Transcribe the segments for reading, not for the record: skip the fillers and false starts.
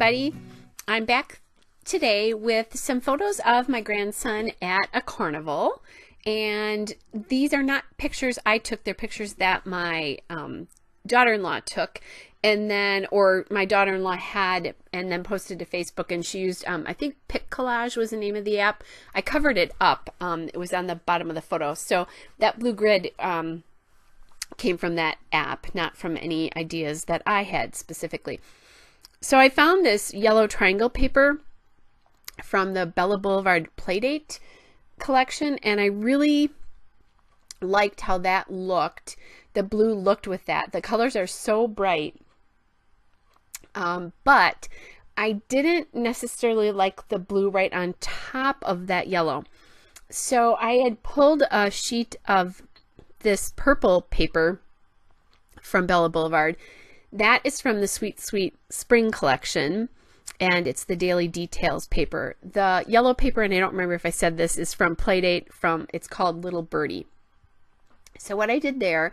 everybody. I'm back today with some photos of my grandson at a carnival, and these are not pictures I took. They're pictures that my daughter-in-law took, and then my daughter-in-law had and then posted to Facebook, and she used I think Pic Collage was the name of the app. I covered it up. It was on the bottom of the photo, so that blue grid came from that app, not from any ideas that I had specifically. So I found this yellow triangle paper from the Bella Boulevard Playdate collection, and I really liked how that looked. The blue looked with that. The colors are so bright, but I didn't necessarily like the blue right on top of that yellow. So I had pulled a sheet of this purple paper from Bella Boulevard. That is from the Sweet Sweet Spring collection, and it's the Daily Details paper. The yellow paper, and I don't remember if I said this, is from Playdate. It's called Little Birdie. So what I did there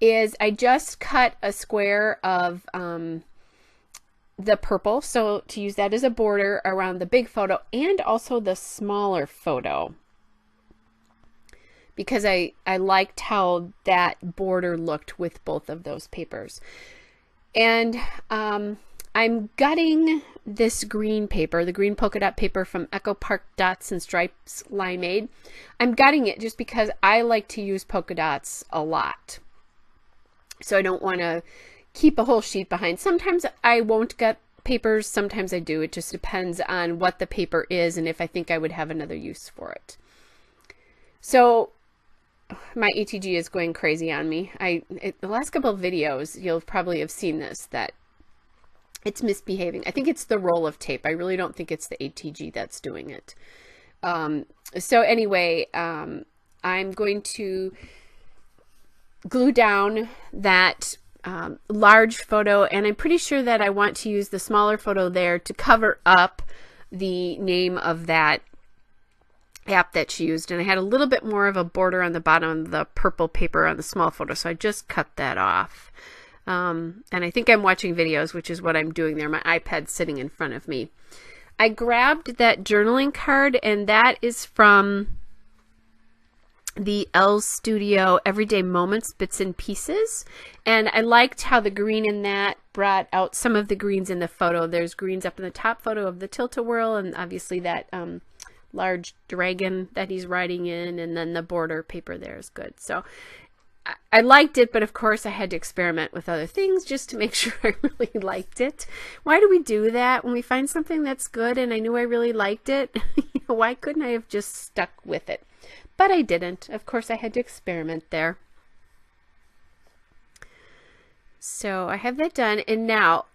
is I just cut a square of the purple, so to use that as a border around the big photo and also the smaller photo, because I liked how that border looked with both of those papers. And I'm gutting this green paper, the green polka dot paper from Echo Park Dots and Stripes Limeade. I'm gutting it just because I like to use polka dots a lot. So I don't want to keep a whole sheet behind. Sometimes I won't gut papers, sometimes I do. It just depends on what the paper is and if I think I would have another use for it. So my ATG is going crazy on me. The last couple of videos, you'll probably have seen this, that it's misbehaving. I think it's the roll of tape. I really don't think it's the ATG that's doing it. So anyway, I'm going to glue down that large photo, and I'm pretty sure that I want to use the smaller photo there to cover up the name of that app that she used. And I had a little bit more of a border on the bottom of the purple paper on the small photo, so I just cut that off. And I think I'm watching videos, which is what I'm doing there. My iPad's sitting in front of me. I grabbed that journaling card, and that is from the Elle Studio Everyday Moments Bits and Pieces. And I liked how the green in that brought out some of the greens in the photo. There's greens up in the top photo of the tilt-a-whirl, and obviously that large dragon that he's riding in, and then the border paper there is good. So I liked it, but of course I had to experiment with other things just to make sure I really liked it. Why do we do that when we find something that's good and I knew I really liked it? Why couldn't I have just stuck with it? But I didn't. Of course I had to experiment there. So I have that done, and now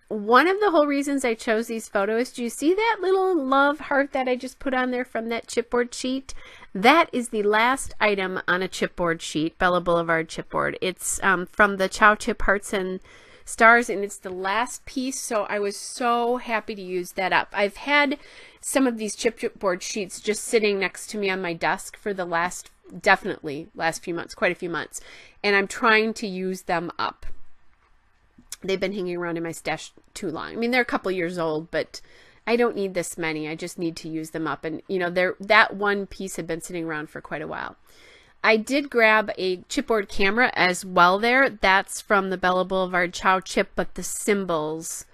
one of the whole reasons I chose these photos, do you see that little love heart that I just put on there from that chipboard sheet? That is the last item on a chipboard sheet, Bella Boulevard chipboard. It's from the Chow Chip Hearts and Stars, and it's the last piece, so I was so happy to use that up. I've had some of these chipboard sheets just sitting next to me on my desk for the definitely last few months, quite a few months, and I'm trying to use them up. They've been hanging around in my stash too long. I mean, they're a couple years old, but I don't need this many. I just need to use them up. And, you know, that one piece had been sitting around for quite a while. I did grab a chipboard camera as well there. That's from the Bella Boulevard Chow Chip, but the symbols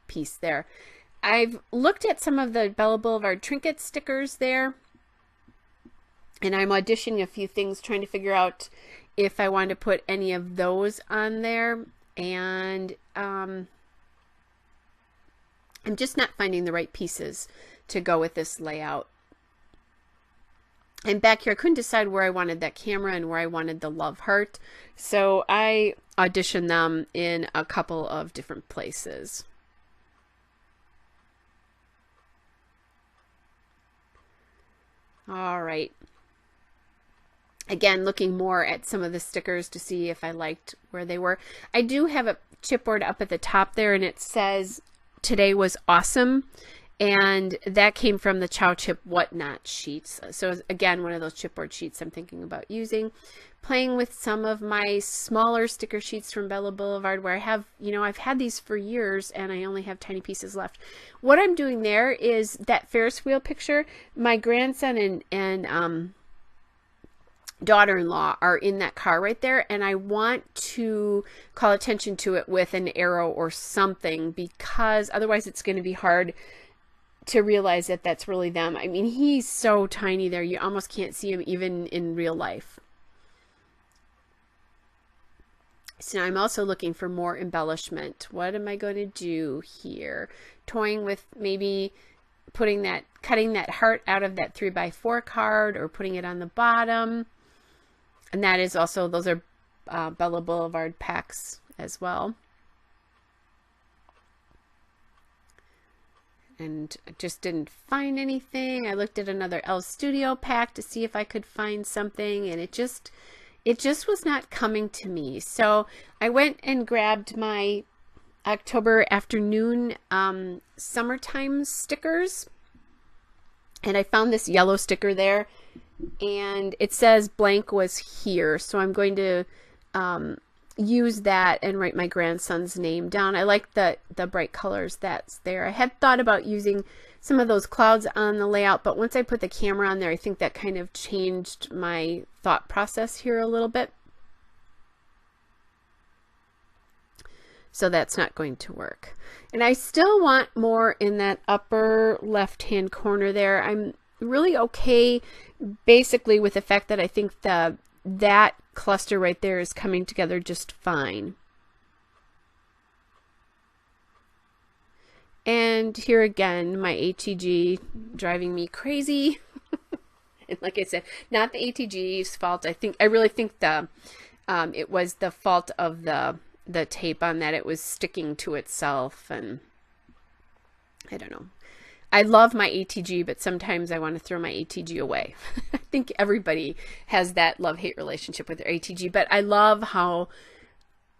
piece there. I've looked at some of the Bella Boulevard trinket stickers there, and I'm auditioning a few things, trying to figure out if I want to put any of those on there, and I'm just not finding the right pieces to go with this layout. And back here, I couldn't decide where I wanted that camera and where I wanted the love heart, so I auditioned them in a couple of different places. All right. Again, looking more at some of the stickers to see if I liked where they were. I do have a chipboard up at the top there, and it says, "Today was awesome." And that came from the Chow Chip Whatnot sheets. So again, one of those chipboard sheets I'm thinking about using. Playing with some of my smaller sticker sheets from Bella Boulevard, where I have, you know, I've had these for years and I only have tiny pieces left. What I'm doing there is that Ferris wheel picture. My grandson and daughter-in-law are in that car right there, and I want to call attention to it with an arrow or something, because otherwise it's going to be hard to realize that that's really them. I mean, he's so tiny there, you almost can't see him even in real life. So now I'm also looking for more embellishment. What am I going to do here? Toying with maybe cutting that heart out of that 3x4 card, or putting it on the bottom. And that is also, those are Bella Boulevard packs as well. And I just didn't find anything. I looked at another Elle Studio pack to see if I could find something, and it just was not coming to me. So I went and grabbed my October afternoon summertime stickers, and I found this yellow sticker there, and it says blank was here. So I'm going to use that and write my grandson's name down. I like the bright colors that's there. I had thought about using some of those clouds on the layout, but once I put the camera on there, I think that kind of changed my thought process here a little bit. So that's not going to work. And I still want more in that upper left-hand corner there. I'm really okay basically with the fact that I think that cluster right there is coming together just fine. And here again, my ATG driving me crazy. And like I said, not the ATG's fault. I really think it was the fault of the tape on that. It was sticking to itself, and I don't know. I love my ATG, but sometimes I want to throw my ATG away. I think everybody has that love-hate relationship with their ATG, but I love how,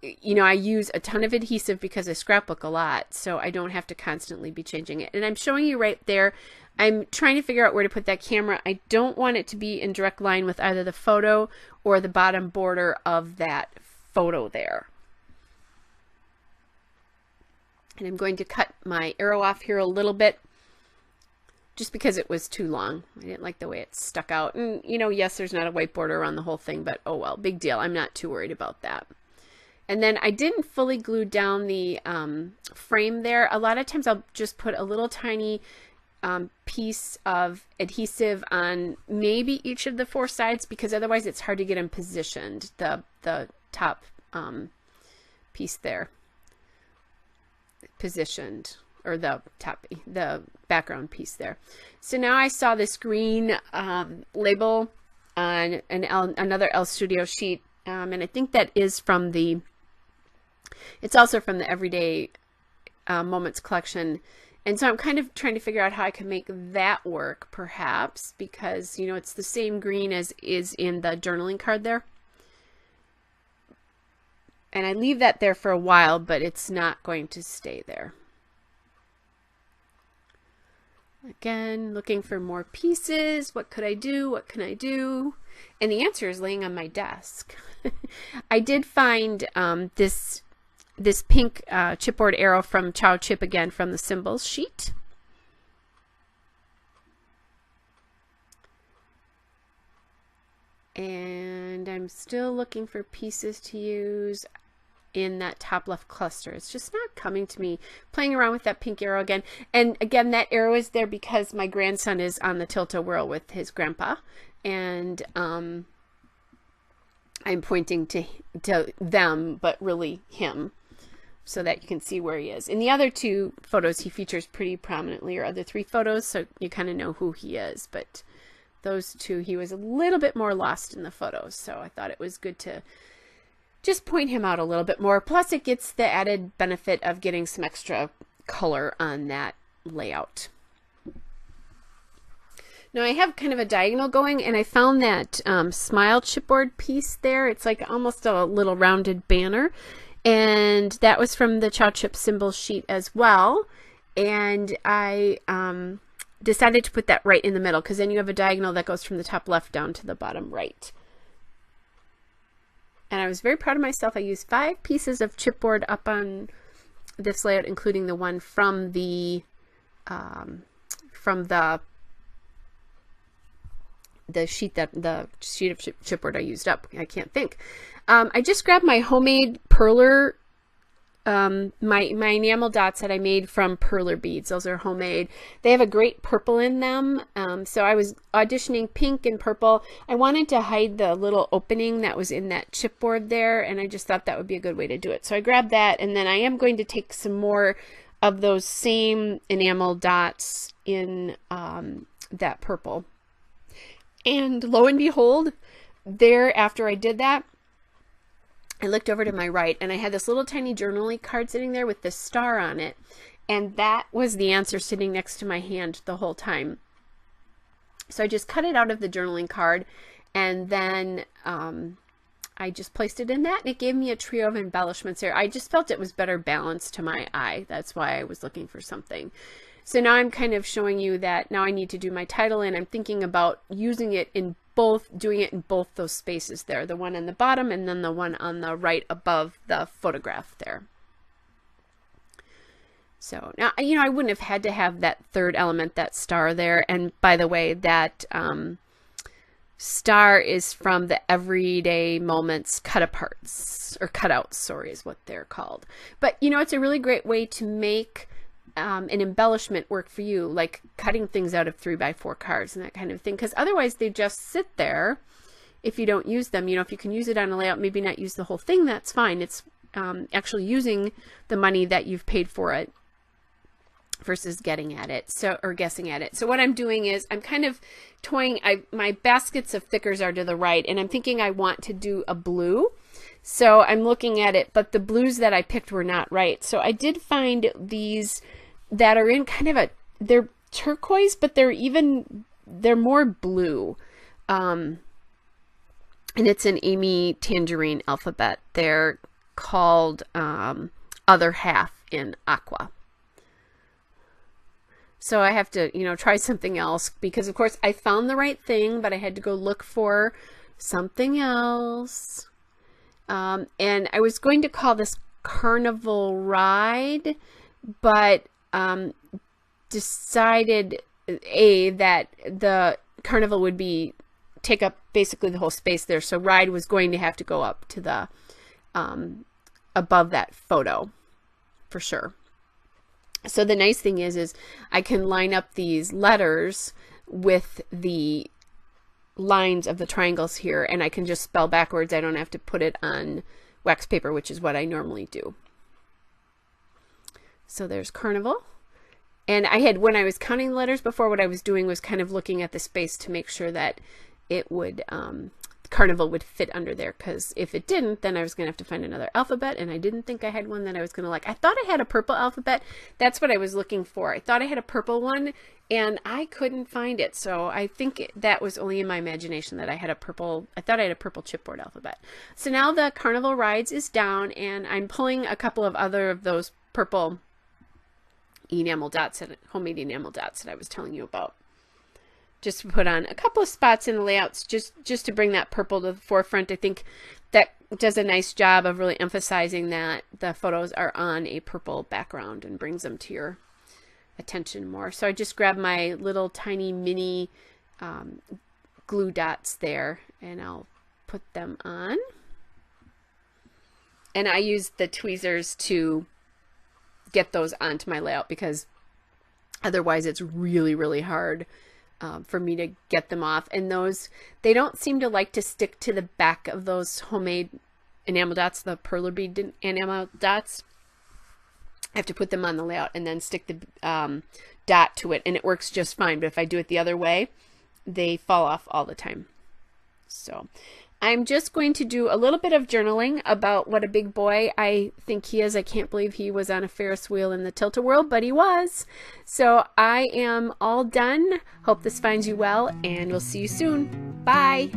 you know, I use a ton of adhesive because I scrapbook a lot, so I don't have to constantly be changing it. And I'm showing you right there. I'm trying to figure out where to put that camera. I don't want it to be in direct line with either the photo or the bottom border of that photo there. And I'm going to cut my arrow off here a little bit, just because it was too long. I didn't like the way it stuck out. And, you know, yes, there's not a white border around the whole thing, but oh well, big deal. I'm not too worried about that. And then I didn't fully glue down the frame there. A lot of times I'll just put a little tiny piece of adhesive on maybe each of the four sides, because otherwise it's hard to get them positioned, the top piece there positioned, or the background piece there. So now I saw this green label on another Elle Studio sheet, and I think that is from it's also from the Everyday Moments collection. And so I'm kind of trying to figure out how I can make that work, perhaps, because, you know, it's the same green as is in the journaling card there. And I leave that there for a while, but it's not going to stay there. Again, looking for more pieces. What could I do? What can I do? And the answer is laying on my desk. I did find this pink chipboard arrow from Chow Chip, again from the symbols sheet. And I'm still looking for pieces to use in that top left cluster. It's just not coming to me. Playing around with that pink arrow again. And again, that arrow is there because my grandson is on the tilt-a-whirl with his grandpa. And I'm pointing to them, but really him, so that you can see where he is. In the other two photos, he features pretty prominently, or other three photos, so you kind of know who he is. But those two, he was a little bit more lost in the photos, so I thought it was good to just point him out a little bit more. Plus, it gets the added benefit of getting some extra color on that layout. Now I have kind of a diagonal going, and I found that smile chipboard piece there. It's like almost a little rounded banner, and that was from the Chow Chip symbol sheet as well. and I decided to put that right in the middle, because then you have a diagonal that goes from the top left down to the bottom right. And I was very proud of myself. I used 5 pieces of chipboard up on this layout, including the one from the sheet of chipboard I used up. I can't think. I just grabbed my homemade perler, my enamel dots that I made from perler beads. Those are homemade. They have a great purple in them. So I was auditioning pink and purple. I wanted to hide the little opening that was in that chipboard there, and I just thought that would be a good way to do it. So I grabbed that, and then I am going to take some more of those same enamel dots in that purple. And lo and behold, there, after I did that, I looked over to my right, and I had this little tiny journaling card sitting there with this star on it, and that was the answer sitting next to my hand the whole time. So I just cut it out of the journaling card, and then I just placed it in that, and it gave me a trio of embellishments there. I just felt it was better balanced to my eye. That's why I was looking for something. So now I'm kind of showing you that now I need to do my title, and I'm thinking about using it in both, doing it in both those spaces there, the one on the bottom and then the one on the right above the photograph there. So now, you know, I wouldn't have had to have that third element, that star there. And by the way, that star is from the Everyday Moments cut-aparts, or cutouts, sorry, is what they're called. But, you know, it's a really great way to make an embellishment work for you, like cutting things out of 3x4 cards and that kind of thing, because otherwise they just sit there if you don't use them. You know, if you can use it on a layout, maybe not use the whole thing, that's fine. It's actually using the money that you've paid for it versus getting at it, so, or guessing at it. So what I'm doing is I'm kind of toying, my baskets of thickers are to the right, and I'm thinking I want to do a blue. So I'm looking at it, but the blues that I picked were not right. So I did find these that are in kind of a, they're turquoise, but they're more blue. And it's an Amy Tangerine alphabet. They're called Other Half in Aqua. So I have to, you know, try something else, because of course I found the right thing, but I had to go look for something else. And I was going to call this Carnival Ride, but decided that the carnival would take up basically the whole space there, so ride was going to have to go up to the above that photo for sure. So the nice thing is I can line up these letters with the lines of the triangles here, and I can just spell backwards. I don't have to put it on wax paper, which is what I normally do. So there's Carnival. And I had, when I was counting the letters before, what I was doing was kind of looking at the space to make sure that it would, Carnival would fit under there, because if it didn't, then I was going to have to find another alphabet, and I didn't think I had one that I was going to like. I thought I had a purple alphabet. That's what I was looking for. I thought I had a purple one, and I couldn't find it. So I think that was only in my imagination that I had a purple, I thought I had a purple chipboard alphabet. So now the Carnival Rides is down, and I'm pulling a couple of other of those purple enamel dots, and homemade enamel dots that I was telling you about, just to put on a couple of spots in the layouts, just to bring that purple to the forefront. I think that does a nice job of really emphasizing that the photos are on a purple background and brings them to your attention more. So I just grabbed my little tiny mini glue dots there, and I'll put them on. And I use the tweezers to get those onto my layout, because otherwise it's really, really hard for me to get them off. And those, they don't seem to like to stick to the back of those homemade enamel dots, the perler bead enamel dots. I have to put them on the layout and then stick the dot to it, and it works just fine. But if I do it the other way, they fall off all the time. So I'm just going to do a little bit of journaling about what a big boy I think he is. I can't believe he was on a Ferris wheel in the Tilt-A-Whirl, but he was. So I am all done. Hope this finds you well, and we'll see you soon. Bye.